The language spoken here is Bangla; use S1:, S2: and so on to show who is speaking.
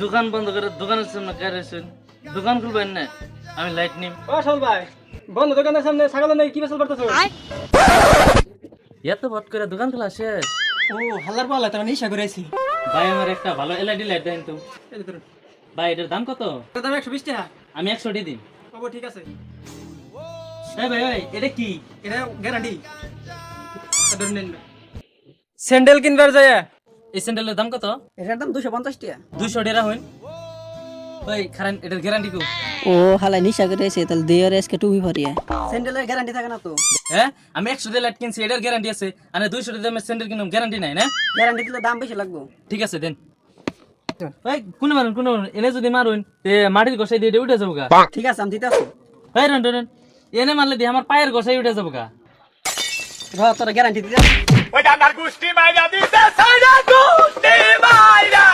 S1: দোকান বন্ধ করে দোকানের সামনে কারেছেন দোকান খুলবেন না আমি লাইট নিম
S2: ও শাল ভাই বন্ধ দোকানের সামনে ছাগল নেই কি বেসাল করতেছো?
S1: এত বট করে দোকান খোলা শেষ
S2: ও হালার পালা তার নিশা করেছি।
S1: ভাই আমার একটা ভালো এলইডি লাইট দেন তো ভাই এটার দাম কত?
S2: এটার দাম 120 টাকা।
S1: আমি 100 দিন
S2: ও ঠিক আছে।
S1: এই ভাই ভাই এটা কি?
S2: এটা গ্যারান্টি। ধরে নেন। স্যান্ডেল কিনবার যায়
S1: এই স্যান্ডেলের দাম কত?
S2: এটার দাম 250 টাকা।
S1: 200 টাকা হইন ভাই খারান এটার গ্যারান্টি কো?
S3: ও হালা নিশা করেছে তাহলে দেয়ার আজকে টুপি ভরিয়া
S2: স্যান্ডেলের গ্যারান্টি থাকে না তো?
S1: হ্যাঁ আমি 100 দিয়ে লাইট কিনছি এটার গ্যারান্টি আছে আর 200 দিয়ে দামের স্যান্ডেল কিনুম গ্যারান্টি নাই না?
S2: গ্যারান্টি দিলে দাম বেশি লাগবে।
S1: ঠিক আছে দেন ভাই কোন মারুন এনে যদি মারুন তে মাটির গোসাই দিয়ে উঠে যাবো গা।
S2: ঠিক আছে আমি দিতে আছি।
S1: ভাই রন রন এনে মারলে দিয়ে আমার পায়ের গোসাই উঠে যাবো গা।
S2: তোরা গ্যারান্টি দিতে।
S4: ওই ডান্ডার গুষ্টি মাইরা দিতে সাইরা গুষ্টি মাইরা